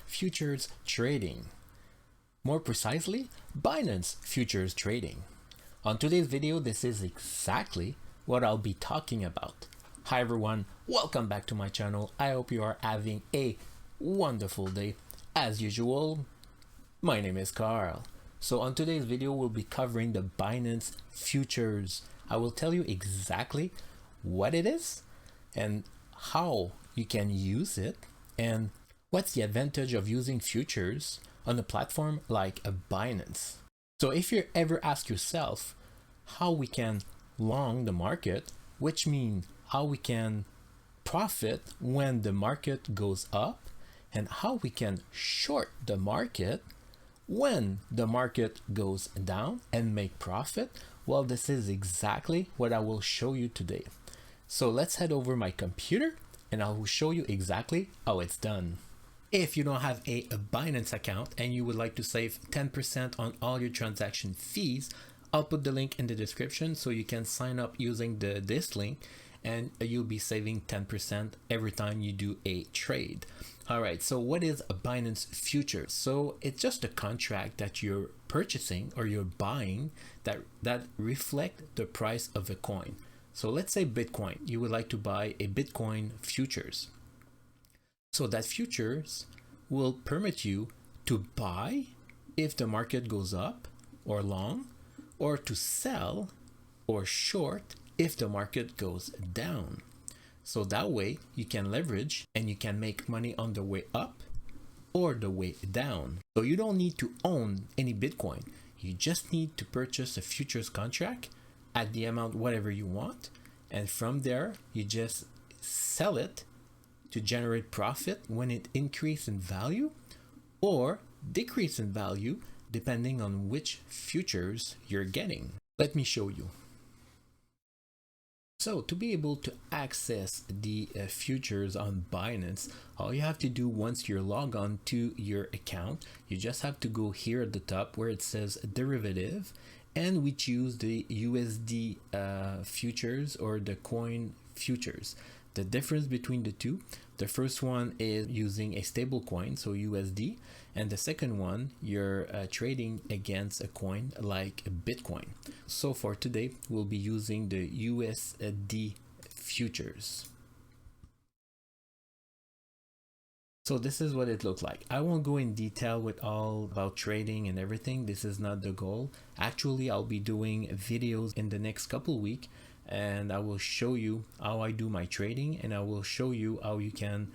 Futures trading. More precisely, Binance Futures trading. On today's video, this is exactly what I'll be talking about. Hi everyone, welcome back to my channel. I hope you are having a wonderful day. As usual, my name is Carl. So on today's video, we'll be covering the Binance Futures. I will tell you exactly what it is and how you can use it and what's the advantage of using futures on a platform like a Binance. So if you ever ask yourself how we can long the market, which means how we can profit when the market goes up, and how we can short the market when the market goes down and make profit, well, this is exactly what I will show you today. So let's head over my computer and I will show you exactly how it's done. If you don't have a Binance account and you would like to save 10% on all your transaction fees, I'll put the link in the description so you can sign up using this link and you'll be saving 10% every time you do a trade. All right, so what is a Binance Futures? So it's just a contract that you're purchasing or you're buying that reflect the price of a coin. So let's say Bitcoin, you would like to buy a Bitcoin futures. So that futures will permit you to buy if the market goes up or long, or to sell or short if the market goes down. So that way you can leverage and you can make money on the way up or the way down. So you don't need to own any Bitcoin. You just need to purchase a futures contract at the amount whatever you want, and from there you just sell it to generate profit when it increases in value or decrease in value depending on which futures you're getting. Let me show you. So to be able to access the futures on Binance, all you have to do once you're logged on to your account, you just have to go here at the top where it says derivative, and we choose the USD futures or the coin futures. The difference between the two, the first one is using a stable coin, so USD, and the second one, you're trading against a coin like Bitcoin. So for today, we'll be using the USD futures. So this is what it looks like. I won't go in detail with all about trading and everything. This is not the goal. Actually, I'll be doing videos in the next couple weeks and I will show you how I do my trading and I will show you how you can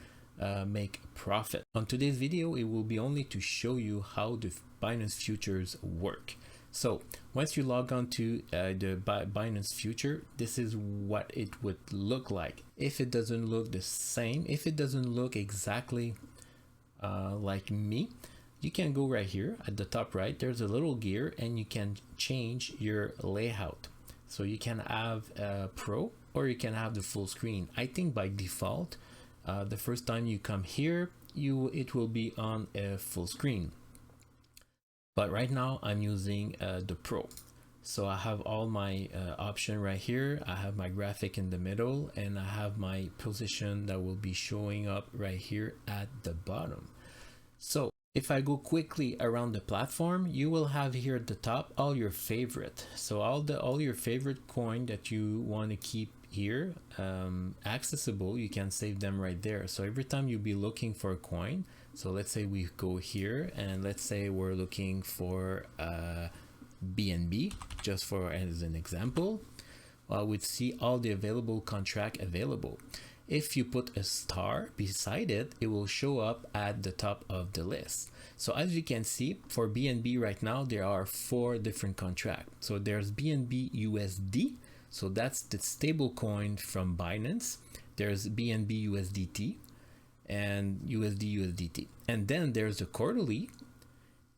make profit. On today's video, it will be only to show you how the Binance futures work. So once you log on to the Binance future, this is what it would look like. If it doesn't look the same, if it doesn't look exactly like me, you can go right here at the top right, there's a little gear and you can change your layout. So you can have a pro or you can have the full screen. I think by default, the first time you come here, it will be on a full screen. But right now I'm using the pro. So I have all my option right here. I have my graphic in the middle and I have my position that will be showing up right here at the bottom. So if I go quickly around the platform, you will have here at the top all your favorite. So all your favorite coin that you want to keep here accessible, you can save them right there. So every time you'll be looking for a coin, so let's say we go here and let's say we're looking for BNB, just for as an example, we'd see all the available contract available. If you put a star beside it, it will show up at the top of the list. So as you can see, for BNB right now, there are 4 different contracts. So there's BNB USD. So that's the stable coin from Binance. There's BNB USDT and USD USDT. And then there's the quarterly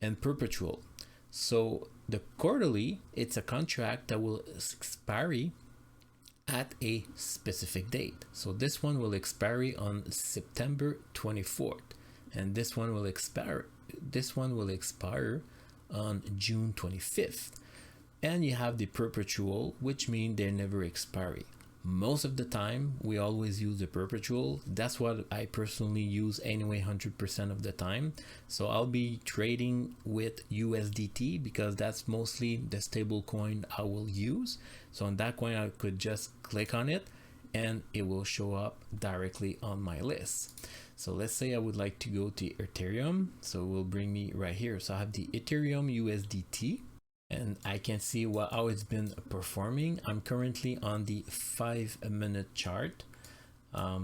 and perpetual. So the quarterly, it's a contract that will expire at a specific date. So this one will expire on September 24th and this one will expire on June 25th. And you have the perpetual, which means they never expire. Most of the time, we always use the perpetual. That's what I personally use anyway, 100% of the time. So I'll be trading with USDT because that's mostly the stable coin I will use. So on that coin, I could just click on it and it will show up directly on my list. So let's say I would like to go to Ethereum. So it will bring me right here. So I have the Ethereum USDT. And I can see how it's been performing. I'm currently on the 5-minute chart,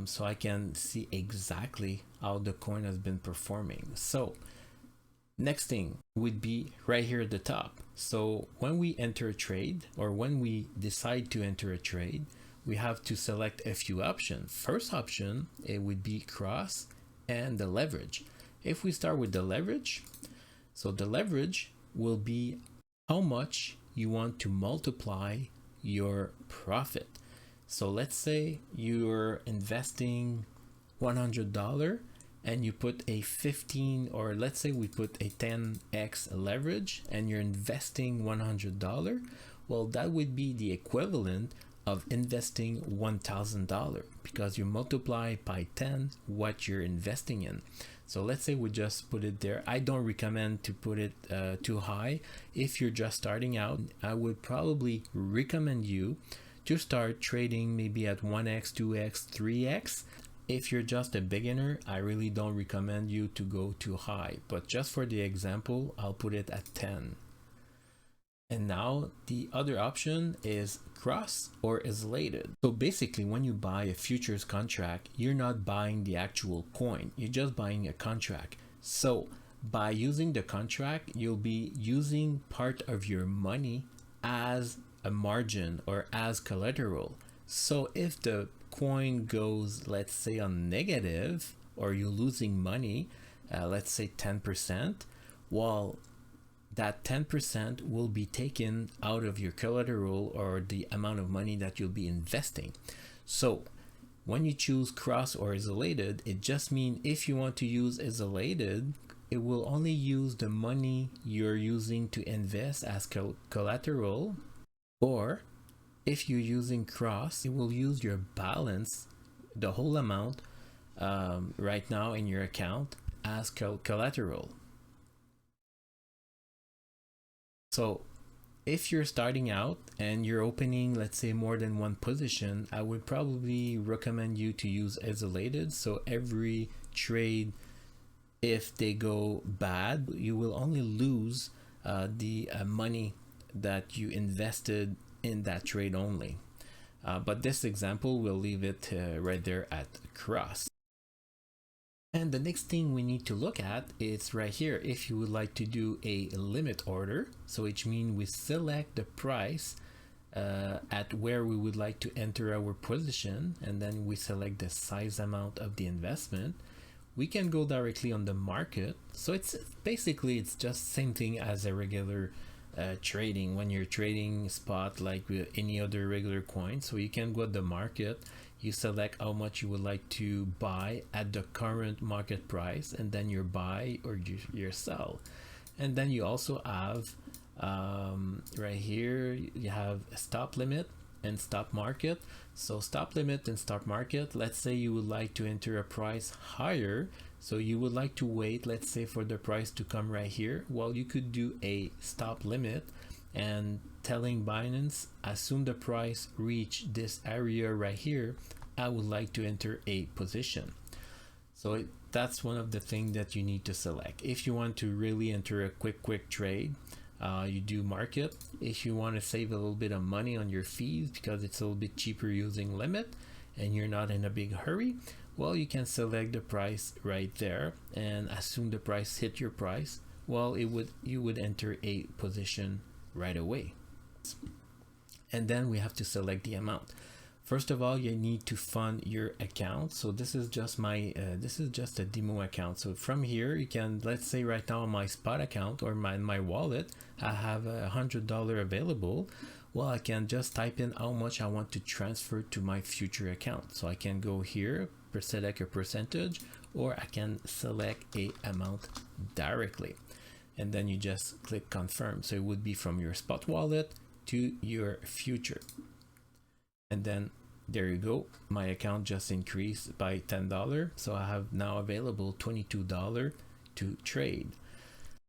so I can see exactly how the coin has been performing. So next thing would be right here at the top. So when we enter a trade, or when we decide to enter a trade, we have to select a few options. First option, it would be cross and the leverage. If we start with the leverage, so the leverage will be how much you want to multiply your profit. So let's say you're investing $100 and you put a 15, or let's say we put a 10x leverage and you're investing $100. Well, that would be the equivalent of investing $1,000 because you multiply by 10 what you're investing in. So let's say we just put it there. I don't recommend to put it too high. If you're just starting out, I would probably recommend you to start trading maybe at 1x, 2x, 3x. If you're just a beginner, I really don't recommend you to go too high. But just for the example, I'll put it at 10. And now the other option is cross or isolated. So basically when you buy a futures contract, you're not buying the actual coin, you're just buying a contract. So by using the contract, you'll be using part of your money as a margin or as collateral. So if the coin goes, let's say, on negative, or you're losing money, let's say 10%, well, that 10% will be taken out of your collateral or the amount of money that you'll be investing. So when you choose cross or isolated, it just means if you want to use isolated, it will only use the money you're using to invest as collateral, or if you're using cross, it will use your balance, the whole amount right now in your account as collateral. So if you're starting out and you're opening, let's say, more than one position, I would probably recommend you to use isolated. So every trade, if they go bad, you will only lose the money that you invested in that trade only. But this example, we'll leave it right there at cross. And the next thing we need to look at is right here. If you would like to do a limit order, so which means we select the price at where we would like to enter our position, and then we select the size amount of the investment, we can go directly on the market. So it's basically, it's just same thing as a regular trading when you're trading spot like with any other regular coin. So you can go to the market, you select how much you would like to buy at the current market price, and then your buy or your sell. And then you also have right here, you have a stop limit and stop market. So stop limit and stop market, let's say you would like to enter a price higher, so you would like to wait, let's say, for the price to come right here. Well, you could do a stop limit and telling Binance, as soon the price reach this area right here, I would like to enter a position. So that's one of the things that you need to select. If you want to really enter a quick trade, you do market. If you want to save a little bit of money on your fees because it's a little bit cheaper using limit and you're not in a big hurry, well, you can select the price right there, and as soon the price hit your price, well, you would enter a position right away. And then we have to select the amount. First of all, you need to fund your account. So this is just my this is just a demo account. So from here you can, let's say right now on my spot account or my wallet, I have $100 available. Well, I can just type in how much I want to transfer to my future account. So I can go here, select a percentage, or I can select a amount directly, and then you just click confirm. So it would be from your spot wallet to your future, and then there you go. My account just increased by $10. So I have now available $22 to trade.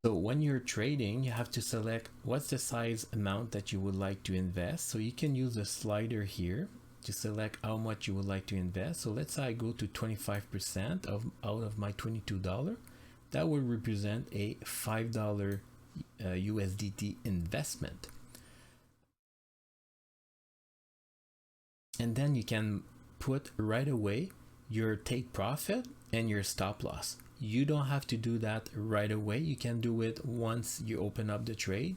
So when you're trading, you have to select what's the size amount that you would like to invest. So you can use a slider here to select how much you would like to invest. So let's say I go to 25% out of my $22. That would represent a $5 USDT investment. And then you can put right away your take profit and your stop loss. You don't have to do that right away. You can do it once you open up the trade.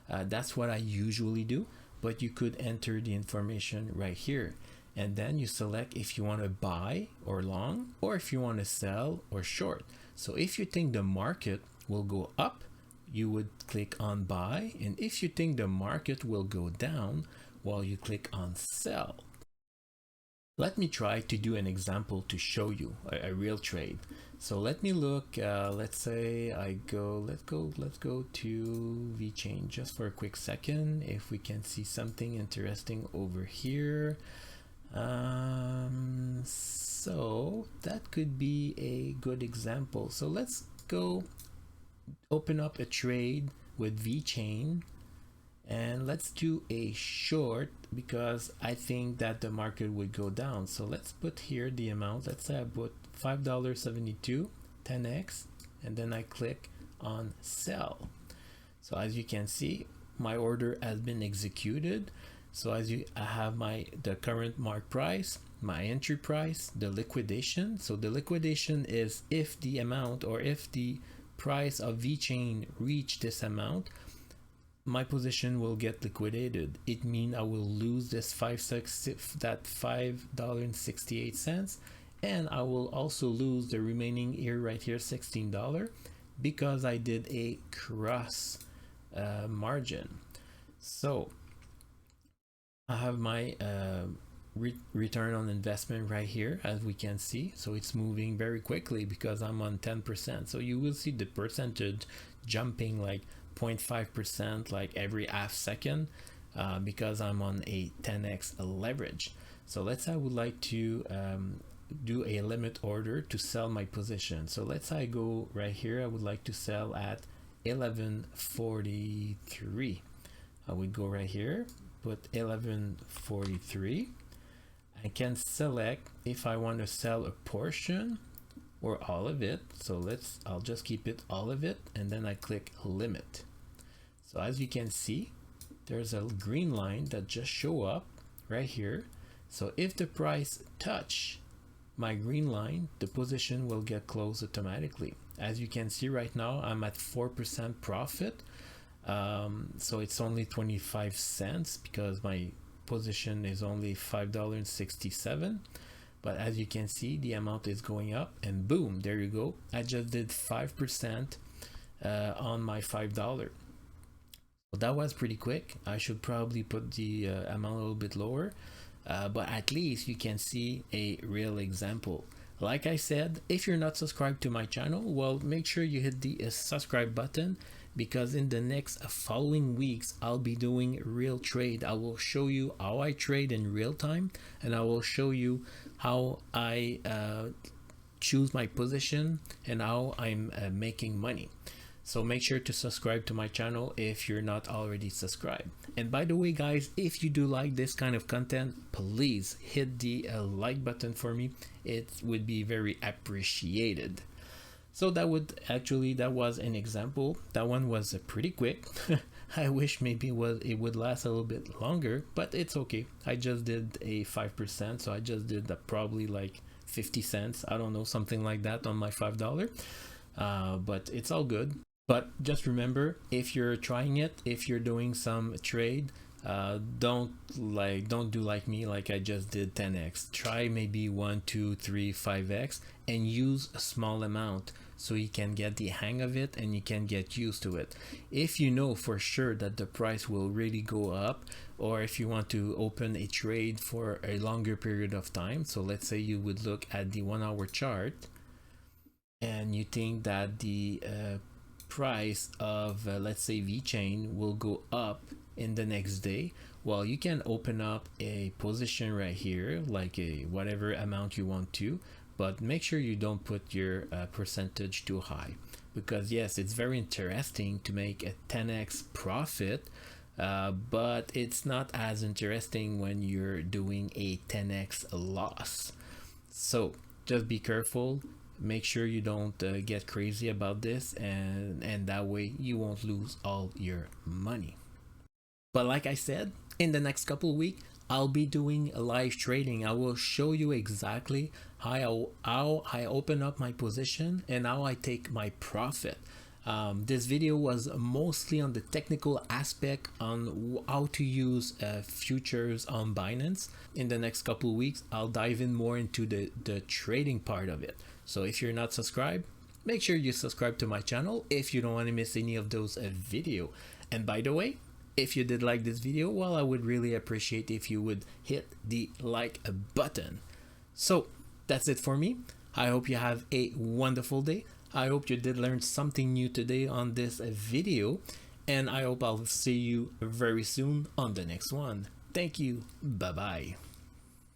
That's what I usually do, but you could enter the information right here. And then you select if you want to buy or long, or if you want to sell or short. So if you think the market will go up, you would click on buy. And if you think the market will go down, well, you click on sell. Let me try to do an example to show you a real trade. So let me look, let's say let's go to VeChain just for a quick second, if we can see something interesting over here. So that could be a good example. So let's go open up a trade with VeChain. And let's do a short because I think that the market would go down. So let's put here the amount. Let's say I put $5.72, 10x, and then I click on sell. So as you can see, my order has been executed. So I have the current mark price, my entry price, the liquidation. So the liquidation is if the amount or if the price of VeChain reach this amount, my position will get liquidated. It means I will lose this $5.68, and I will also lose the remaining here right here $16 because I did a cross margin. So I have my return on investment right here, as we can see. So it's moving very quickly because I'm on 10%. So you will see the percentage jumping like 0.5% like every half second because I'm on a 10x leverage. So let's say I would like to do a limit order to sell my position. So let's say I go right here, I would like to sell at 11.43. I would go right here, put 11.43. I can select if I want to sell a portion or all of it. So I'll just keep it all of it, and then I click limit. So as you can see, there's a green line that just show up right here. So if the price touch my green line, the position will get closed automatically. As you can see right now, I'm at 4% profit. So it's only 25 cents because my position is only $5.67. But as you can see, the amount is going up, and boom, there you go. I just did 5% on my $5. So that was pretty quick. I should probably put the amount a little bit lower, but at least you can see a real example. Like I said, if you're not subscribed to my channel, well, make sure you hit the subscribe button, because in the next following weeks I'll be doing real trade. I will show you how I trade in real time, and I will show you how I choose my position and how I'm making money. So make sure to subscribe to my channel if you're not already subscribed. And by the way, guys, if you do like this kind of content, please hit the like button for me. It would be very appreciated. So that was an example. That one was pretty quick. I wish maybe it would last a little bit longer, but it's okay. I just did a 5%, so I just did probably like 50 cents. I don't know, something like that on my $5. But it's all good. But just remember, if you're trying it, if you're doing some trade, don't do like me, like I just did 10x. Try maybe 1, 2, 3, 5x, and use a small amount so you can get the hang of it and you can get used to it. If you know for sure that the price will really go up, or if you want to open a trade for a longer period of time, so let's say you would look at the 1 hour chart and you think that the price of let's say VeChain will go up in the next day, Well, you can open up a position right here, like a whatever amount you want to, but make sure you don't put your percentage too high, because yes, it's very interesting to make a 10x profit, but it's not as interesting when you're doing a 10x loss. So just be careful, make sure you don't get crazy about this, and that way you won't lose all your money. But like I said, in the next couple of weeks, I'll be doing live trading. I will show you exactly how I open up my position and how I take my profit. This video was mostly on the technical aspect on how to use futures on Binance. In the next couple of weeks, I'll dive in more into the trading part of it. So if you're not subscribed, make sure you subscribe to my channel if you don't want to miss any of those videos. And by the way, if you did like this video, well, I would really appreciate if you would hit the like button. So that's it for me. I hope you have a wonderful day. I hope you did learn something new today on this video, and I hope I'll see you very soon on the next one. Thank you. Bye bye.